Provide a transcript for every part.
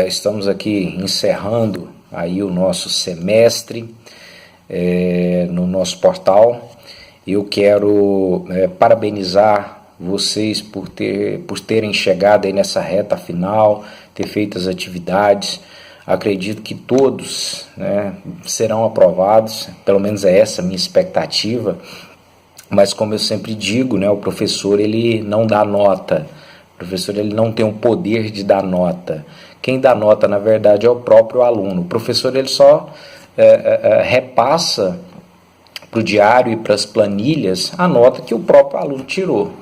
Estamos aqui encerrando aí o nosso semestre no nosso portal. Eu quero parabenizar vocês por terem chegado aí nessa reta final, ter feito as atividades. Acredito que todos, serão aprovados, pelo menos é essa a minha expectativa. Mas como eu sempre digo, o professor ele não dá nota. O professor ele não tem o poder de dar nota. Quem dá nota, na verdade, é o próprio aluno. O professor ele só repassa para o diário e para as planilhas a nota que o próprio aluno tirou.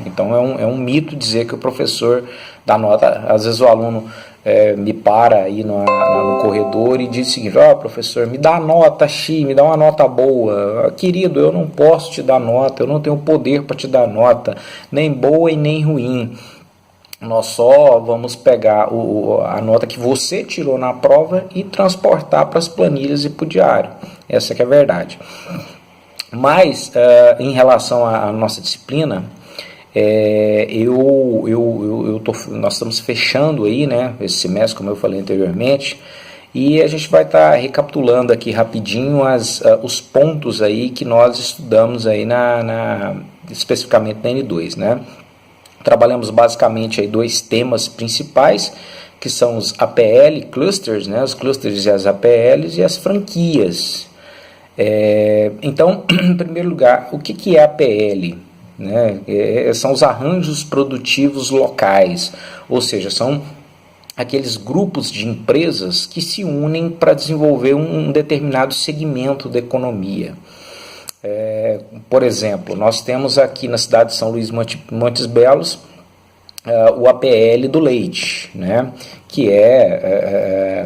Então é um mito dizer que o professor dá nota. Às vezes o aluno me para aí no corredor e diz o seguinte: professor, me dá nota X, me dá uma nota boa. Querido, eu não posso te dar nota, eu não tenho poder para te dar nota, nem boa e nem ruim. Nós só vamos pegar a nota que você tirou na prova e transportar para as planilhas e para o diário. Essa que é a verdade. Mas, em relação à nossa disciplina, nós estamos fechando aí, esse semestre, como eu falei anteriormente, e a gente vai estar recapitulando aqui rapidinho os pontos aí que nós estudamos aí especificamente na N2, Trabalhamos basicamente aí dois temas principais, que são os APL clusters, os clusters e as APLs, e as franquias. Então, em primeiro lugar, o que é APL? São os arranjos produtivos locais, ou seja, são aqueles grupos de empresas que se unem para desenvolver um determinado segmento da economia. Por exemplo, nós temos aqui na cidade de São Luís Montes Belos o APL do leite, que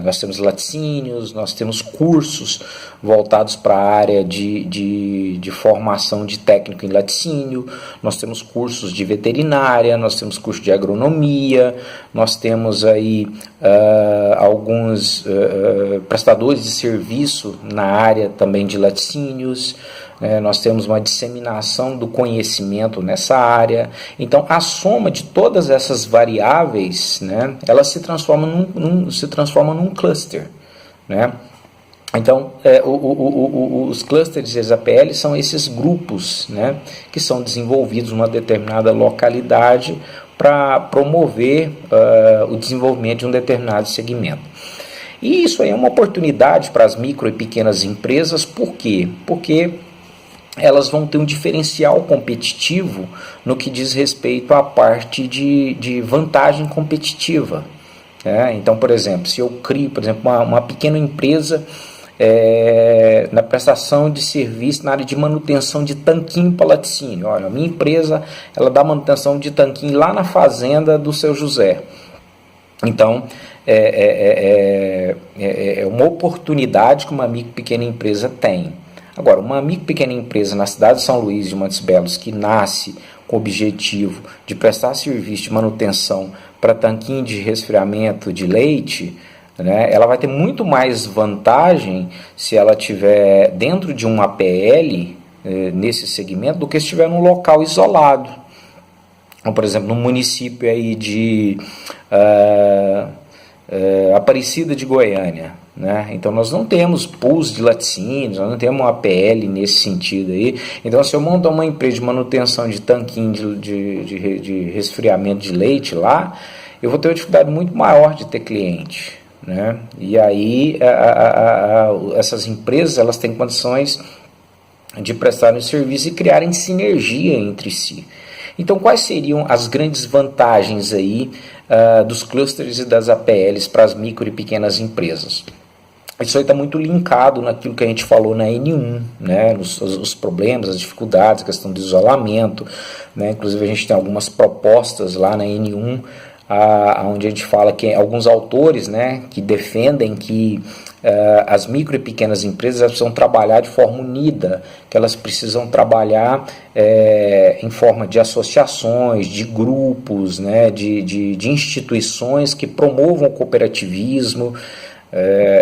nós temos laticínios, nós temos cursos voltados para a área de formação de técnico em laticínio, nós temos cursos de veterinária, nós temos curso de agronomia, nós temos aí alguns prestadores de serviço na área também de laticínios. Nós temos uma disseminação do conhecimento nessa área. Então, a soma de todas essas variáveis, ela se transforma num cluster. Então, os clusters e as APL são esses grupos que são desenvolvidos numa determinada localidade para promover o desenvolvimento de um determinado segmento. E isso aí é uma oportunidade para as micro e pequenas empresas. Por quê? Porque elas vão ter um diferencial competitivo no que diz respeito à parte de vantagem competitiva. Então, por exemplo, se eu crio, uma pequena empresa na prestação de serviço na área de manutenção de tanquinho para laticínio. Olha, a minha empresa ela dá manutenção de tanquinho lá na fazenda do seu José. Então, é uma oportunidade que uma micro pequena empresa tem. Agora, uma micro pequena empresa na cidade de São Luís de Montes Belos que nasce com o objetivo de prestar serviço de manutenção para tanquinho de resfriamento de leite, ela vai ter muito mais vantagem se ela estiver dentro de um APL nesse segmento do que se estiver num local isolado. Então, por exemplo, no município aí de Aparecida de Goiânia. Então nós não temos pools de laticínios, nós não temos uma APL nesse sentido aí. Então, se eu montar uma empresa de manutenção de tanquinho de resfriamento de leite lá, eu vou ter uma dificuldade muito maior de ter cliente. E aí essas empresas elas têm condições de prestarem serviço e criarem sinergia entre si. Então, quais seriam as grandes vantagens aí dos clusters e das APLs para as micro e pequenas empresas? Isso aí está muito linkado naquilo que a gente falou na N1, os problemas, as dificuldades, a questão do isolamento, Inclusive a gente tem algumas propostas lá na N1, onde a gente fala que alguns autores, que defendem que as micro e pequenas empresas precisam trabalhar de forma unida, que elas precisam trabalhar em forma de associações, de grupos, de instituições que promovam o cooperativismo.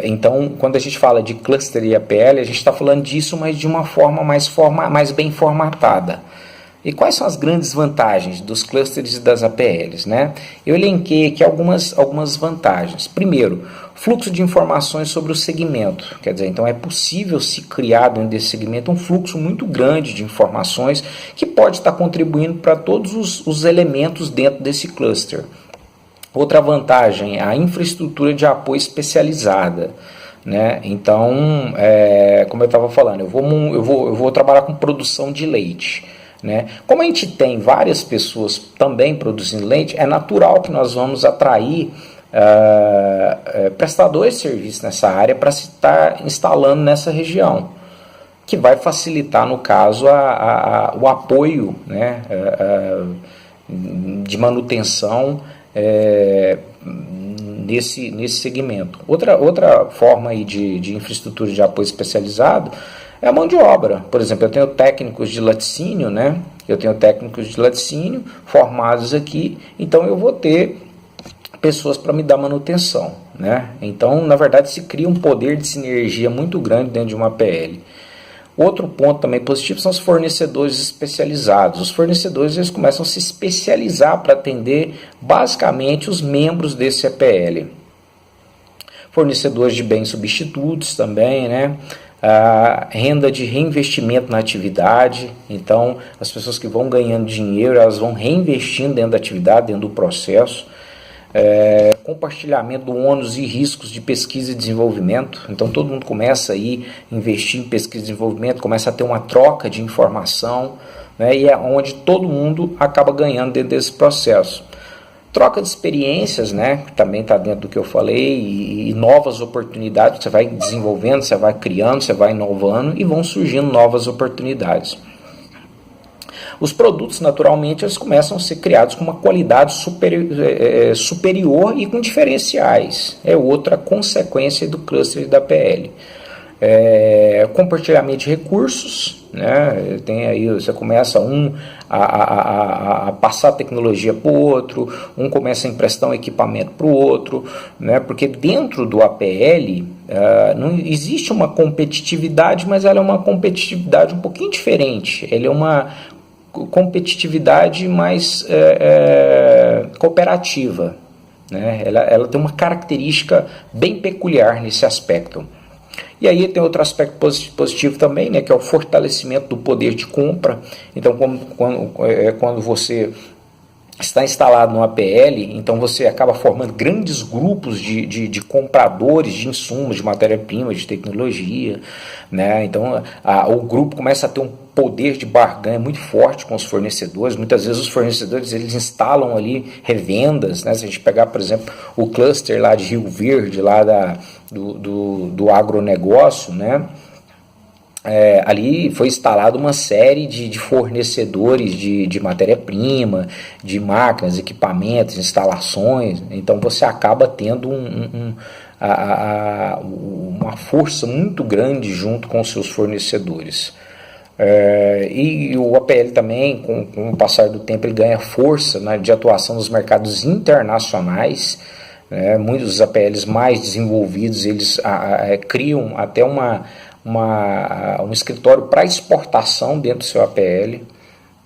Então, quando a gente fala de cluster e APL, a gente está falando disso, mas de uma forma mais bem formatada. E quais são as grandes vantagens dos clusters e das APLs, né? Eu elenquei aqui algumas vantagens. Primeiro, fluxo de informações sobre o segmento. Quer dizer, então é possível se criar dentro desse segmento um fluxo muito grande de informações que pode estar contribuindo para todos os elementos dentro desse cluster. Outra vantagem é a infraestrutura de apoio especializada. Né? Então, como eu estava falando, eu vou trabalhar com produção de leite. Né? Como a gente tem várias pessoas também produzindo leite, é natural que nós vamos atrair prestadores de serviço nessa área para se estar instalando nessa região, que vai facilitar, no caso, o apoio, né, de manutenção nesse segmento. Outra forma aí de infraestrutura de apoio especializado é a mão de obra. Por exemplo, eu tenho técnicos de laticínio, né? Eu tenho técnicos de laticínio formados aqui, então eu vou ter pessoas para me dar manutenção, né? Então, na verdade, se cria um poder de sinergia muito grande dentro de uma APL. Outro ponto também positivo são os fornecedores especializados. Os fornecedores eles começam a se especializar para atender basicamente os membros desse APL. Fornecedores de bens substitutos também, né? A renda de reinvestimento na atividade. Então, as pessoas que vão ganhando dinheiro, elas vão reinvestindo dentro da atividade, dentro do processo. Compartilhamento do ônus e riscos de pesquisa e desenvolvimento. Então todo mundo começa aí a investir em pesquisa e desenvolvimento, começa a ter uma troca de informação, né, e é onde todo mundo acaba ganhando dentro desse processo. Troca de experiências, né, que também está dentro do que eu falei, e novas oportunidades, você vai desenvolvendo, você vai criando, você vai inovando e vão surgindo novas oportunidades. Os produtos, naturalmente, eles começam a ser criados com uma qualidade superior e com diferenciais. É outra consequência do cluster da PL. Compartilhamento de recursos, né? Tem aí, você começa a passar tecnologia para o outro, começa a emprestar um equipamento para o outro, né? Porque dentro do APL não existe uma competitividade, mas ela é uma competitividade um pouquinho diferente. Ela é uma competitividade mais cooperativa, né? Ela tem uma característica bem peculiar nesse aspecto. E aí tem outro aspecto positivo também, né, que é o fortalecimento do poder de compra. Então, quando você está instalado no APL, então você acaba formando grandes grupos de compradores de insumos, de matéria-prima, de tecnologia, né? Então o grupo começa a ter um poder de barganha muito forte com os fornecedores. Muitas vezes os fornecedores eles instalam ali revendas, né? Se a gente pegar, por exemplo, o cluster lá de Rio Verde, lá do agronegócio, né? Ali foi instalada uma série de fornecedores de matéria-prima, de máquinas, equipamentos, instalações. Então você acaba tendo uma força muito grande junto com os seus fornecedores. E o APL também, com o passar do tempo, ele ganha força, né, de atuação nos mercados internacionais. Muitos dos APLs mais desenvolvidos eles criam até um escritório para exportação dentro do seu APL,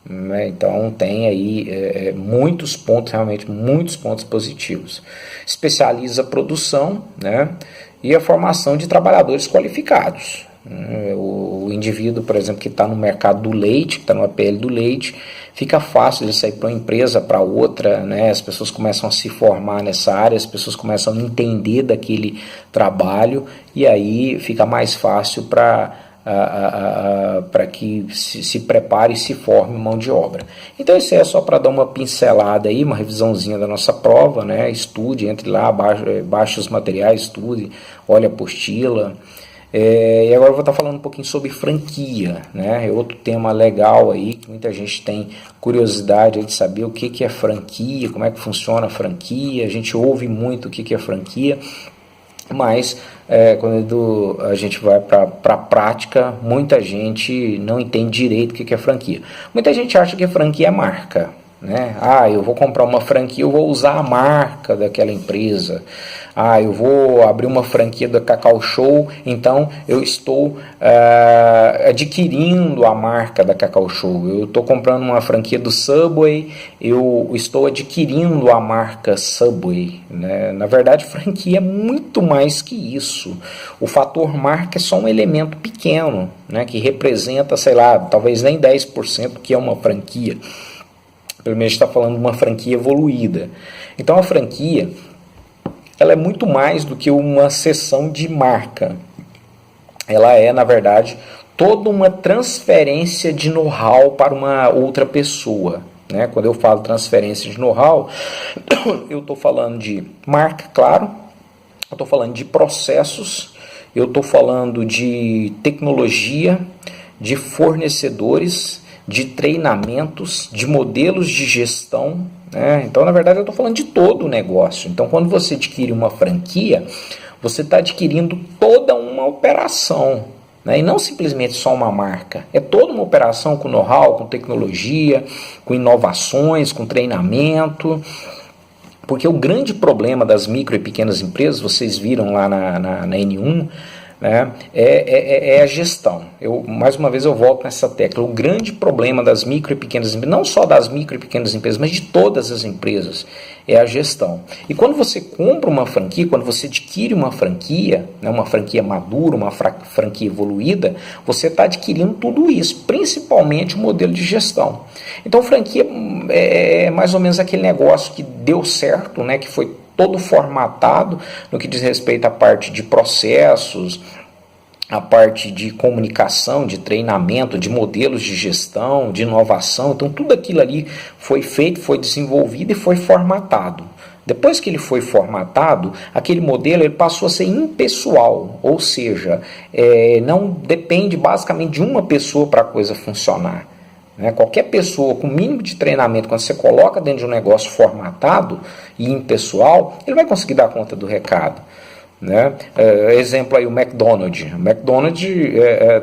né? Então tem aí muitos pontos positivos. Especializa a produção, né? E a formação de trabalhadores qualificados. O indivíduo, por exemplo, que está no mercado do leite, que está no APL do leite, fica fácil de sair para uma empresa, para outra, né? As pessoas começam a se formar nessa área, as pessoas começam a entender daquele trabalho e aí fica mais fácil para que se prepare e se forme mão de obra. Então isso é só para dar uma pincelada aí, uma revisãozinha da nossa prova, né? Estude, entre lá, baixe os materiais, estude, olhe a apostila. E agora eu vou estar falando um pouquinho sobre franquia, né? É outro tema legal aí, que muita gente tem curiosidade de saber o que é franquia, como é que funciona a franquia. A gente ouve muito o que é franquia, mas quando a gente vai para a prática, muita gente não entende direito o que é franquia. Muita gente acha que a franquia é marca, né? Eu vou comprar uma franquia, eu vou usar a marca daquela empresa. Eu vou abrir uma franquia da Cacau Show, então eu estou adquirindo a marca da Cacau Show. Eu estou comprando uma franquia do Subway, eu estou adquirindo a marca Subway, né? Na verdade, franquia é muito mais que isso. O fator marca é só um elemento pequeno, né, que representa, sei lá, talvez nem 10% que é uma franquia. Pelo menos está falando de uma franquia evoluída. Então a franquia, ela é muito mais do que uma cessão de marca. Ela é, na verdade, toda uma transferência de know-how para uma outra pessoa, né? Quando eu falo transferência de know-how, eu estou falando de marca, claro, eu estou falando de processos, eu estou falando de tecnologia, de fornecedores, de treinamentos, de modelos de gestão, né? Então, na verdade, eu estou falando de todo o negócio. Então, quando você adquire uma franquia, você está adquirindo toda uma operação, né? E não simplesmente só uma marca. É toda uma operação com know-how, com tecnologia, com inovações, com treinamento. Porque o grande problema das micro e pequenas empresas, vocês viram lá na N1, né, é a gestão. Mais uma vez eu volto nessa tecla. O grande problema das micro e pequenas empresas, não só das micro e pequenas empresas, mas de todas as empresas, é a gestão. E quando você compra uma franquia, quando você adquire uma franquia, né, uma franquia madura, uma franquia evoluída, você está adquirindo tudo isso, principalmente o modelo de gestão. Então, franquia é mais ou menos aquele negócio que deu certo, né, que foi todo formatado no que diz respeito à parte de processos, a parte de comunicação, de treinamento, de modelos de gestão, de inovação. Então tudo aquilo ali foi feito, foi desenvolvido e foi formatado. Depois que ele foi formatado, aquele modelo ele passou a ser impessoal, ou seja, não depende basicamente de uma pessoa para a coisa funcionar. Qualquer pessoa com mínimo de treinamento, quando você coloca dentro de um negócio formatado e impessoal, ele vai conseguir dar conta do recado. Né? Exemplo aí, o McDonald's. O McDonald's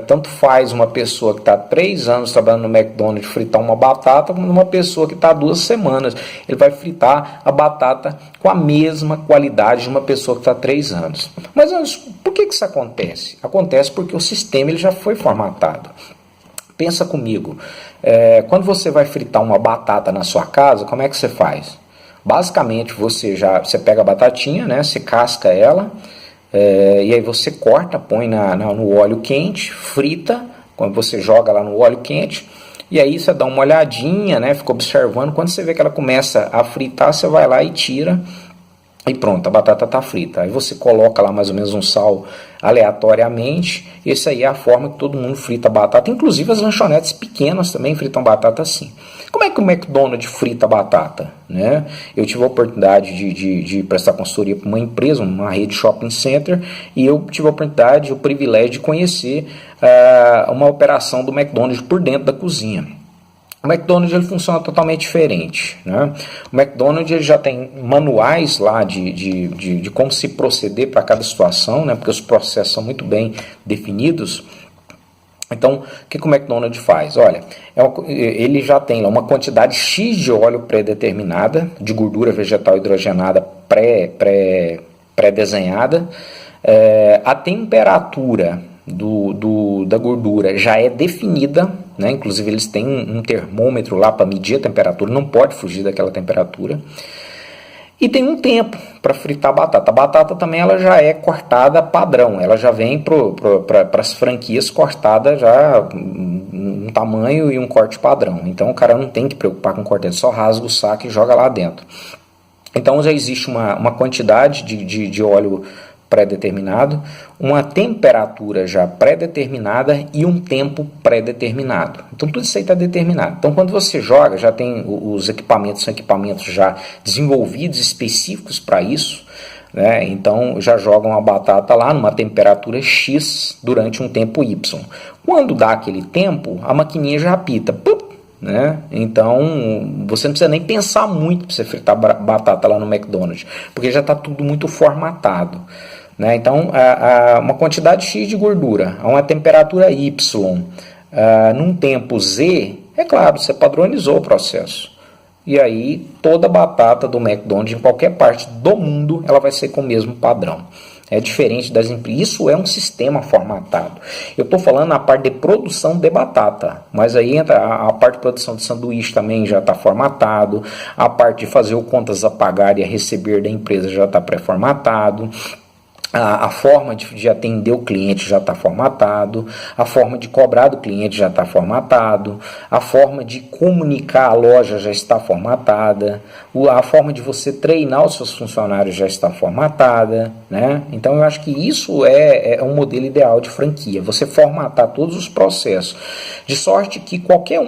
tanto faz uma pessoa que está 3 anos trabalhando no McDonald's fritar uma batata, como uma pessoa que está 2 semanas. Ele vai fritar a batata com a mesma qualidade de uma pessoa que está 3 anos. Mas por que isso acontece? Acontece porque o sistema ele já foi formatado. Pensa comigo, quando você vai fritar uma batata na sua casa, como é que você faz? Basicamente, você pega a batatinha, né, você casca ela, e aí você corta, põe no óleo quente, frita, quando você joga lá no óleo quente, e aí você dá uma olhadinha, né, fica observando, quando você vê que ela começa a fritar, você vai lá e tira, e pronto, a batata está frita. Aí você coloca lá mais ou menos um sal aleatoriamente. Essa aí é a forma que todo mundo frita batata. Inclusive as lanchonetes pequenas também fritam batata assim. Como é que o McDonald's frita batata? Né? Eu tive a oportunidade de prestar consultoria para uma empresa, uma rede shopping center, e eu tive a oportunidade, o privilégio de conhecer uma operação do McDonald's por dentro da cozinha. O McDonald's ele funciona totalmente diferente, né? O McDonald's ele já tem manuais lá de como se proceder para cada situação, né? Porque os processos são muito bem definidos. Então, o que o McDonald's faz? Olha, ele já tem lá uma quantidade X de óleo pré-determinada, de gordura vegetal hidrogenada pré-desenhada, a temperatura da gordura já é definida, né? Inclusive eles têm um termômetro lá para medir a temperatura, não pode fugir daquela temperatura. E tem um tempo para fritar a batata. A batata também ela já é cortada padrão, ela já vem para as franquias cortada já um tamanho e um corte padrão. Então o cara não tem que preocupar com o corte, ele só rasga o saco e joga lá dentro. Então já existe uma quantidade de óleo pré-determinado, uma temperatura já pré-determinada e um tempo pré-determinado. Então tudo isso aí está determinado. Então quando você joga, já tem os equipamentos, são equipamentos já desenvolvidos, específicos para isso, né? Então já jogam a batata lá numa temperatura X durante um tempo Y. Quando dá aquele tempo, a maquininha já apita. Né? Então você não precisa nem pensar muito para você fritar batata lá no McDonald's, porque já está tudo muito formatado, né? Então uma quantidade X de gordura a uma temperatura Y num tempo Z, é claro, você padronizou o processo. e aí toda batata do McDonald's em qualquer parte do mundo ela vai ser com o mesmo padrão. É diferente das empresas. Isso é um sistema formatado. Eu estou falando na parte de produção de batata, mas aí entra a parte de produção de sanduíche também já está formatado, a parte de fazer o contas a pagar e a receber da empresa já está pré-formatado. A forma de atender o cliente já está formatado, a forma de cobrar do cliente já está formatado, a forma de comunicar a loja já está formatada, a forma de você treinar os seus funcionários já está formatada, né? Então eu acho que isso é um modelo ideal de franquia, você formatar todos os processos, de sorte que qualquer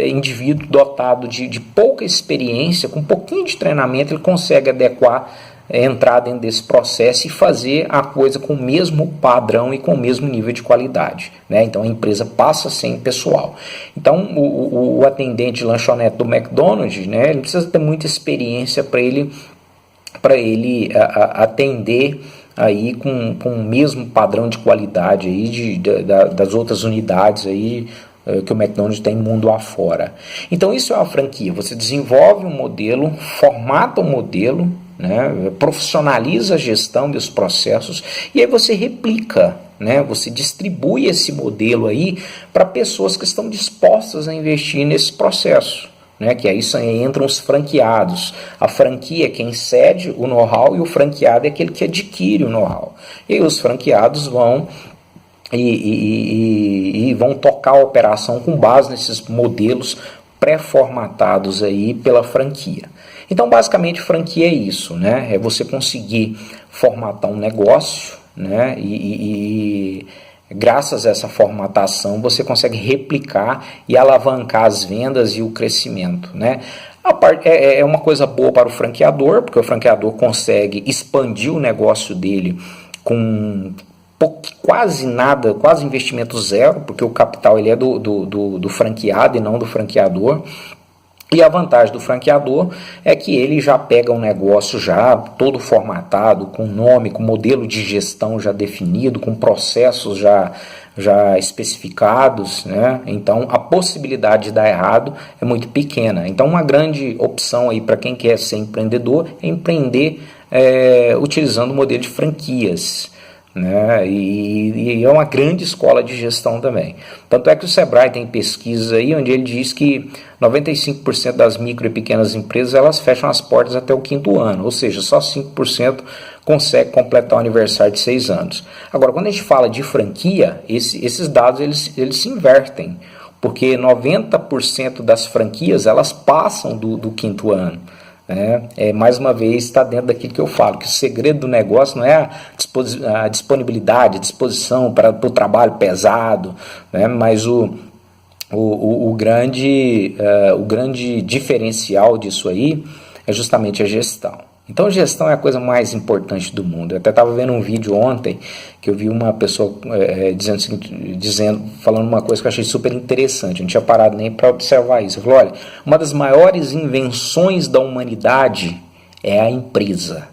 indivíduo dotado de pouca experiência, com um pouquinho de treinamento, ele consegue adequar, entrar dentro desse processo e fazer a coisa com o mesmo padrão e com o mesmo nível de qualidade, né? Então a empresa passa sem pessoal. Então o atendente de lanchonete do McDonald's, né, ele precisa ter muita experiência para ele atender aí com o mesmo padrão de qualidade aí das outras unidades aí que o McDonald's tem mundo afora. Então isso é uma franquia, você desenvolve um modelo, formata um modelo, né, profissionaliza a gestão dos processos e aí você replica, né, você distribui esse modelo aí para pessoas que estão dispostas a investir nesse processo, né, que aí entram os franqueados. A franquia é quem cede o know-how e o franqueado é aquele que adquire o know-how. E aí os franqueados vão e vão tocar a operação com base nesses modelos pré-formatados aí pela franquia. Então, basicamente, franquia é isso, né? É você conseguir formatar um negócio, né? E graças a essa formatação, você consegue replicar e alavancar as vendas e o crescimento, né? É uma coisa boa para o franqueador, porque o franqueador consegue expandir o negócio dele com quase nada, quase investimento zero, porque o capital ele é do franqueado e não do franqueador. E a vantagem do franqueador é que ele já pega um negócio já todo formatado, com nome, com modelo de gestão já definido, com processos já especificados, né? Então a possibilidade de dar errado é muito pequena. Então uma grande opção aí para quem quer ser empreendedor é empreender utilizando o modelo de franquias, né? E é uma grande escola de gestão também. Tanto é que o Sebrae tem pesquisas aí onde ele diz que 95% das micro e pequenas empresas elas fecham as portas até o 5º ano, ou seja, só 5% consegue completar o aniversário de 6 anos. Agora, quando a gente fala de franquia, esses dados eles se invertem, porque 90% das franquias elas passam do 5º ano. Mais uma vez está dentro daquilo que eu falo, que o segredo do negócio não é a disponibilidade, a disposição para o trabalho pesado, né? Mas o grande diferencial disso aí é justamente a gestão. Então gestão é a coisa mais importante do mundo. Eu até estava vendo um vídeo ontem que eu vi uma pessoa falando uma coisa que eu achei super interessante. Eu não tinha parado nem para observar isso. Eu falei, olha, uma das maiores invenções da humanidade é a empresa.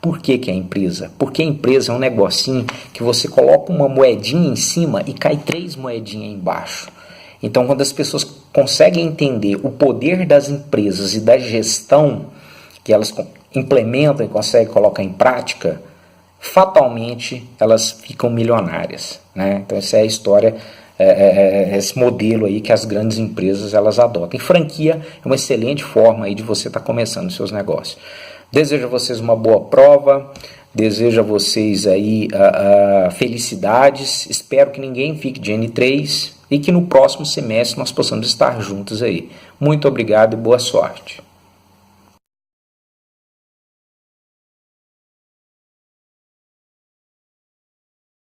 Por que é a empresa? Porque a empresa é um negocinho que você coloca uma moedinha em cima e cai 3 moedinhas embaixo. Então quando as pessoas conseguem entender o poder das empresas e da gestão que elas implementam e conseguem colocar em prática, fatalmente elas ficam milionárias, né? Então essa é a história, esse modelo aí que as grandes empresas elas adotam. E franquia é uma excelente forma aí de você estar começando seus negócios. Desejo a vocês uma boa prova, desejo a vocês aí felicidades, espero que ninguém fique de N3 e que no próximo semestre nós possamos estar juntos aí. Muito obrigado e boa sorte.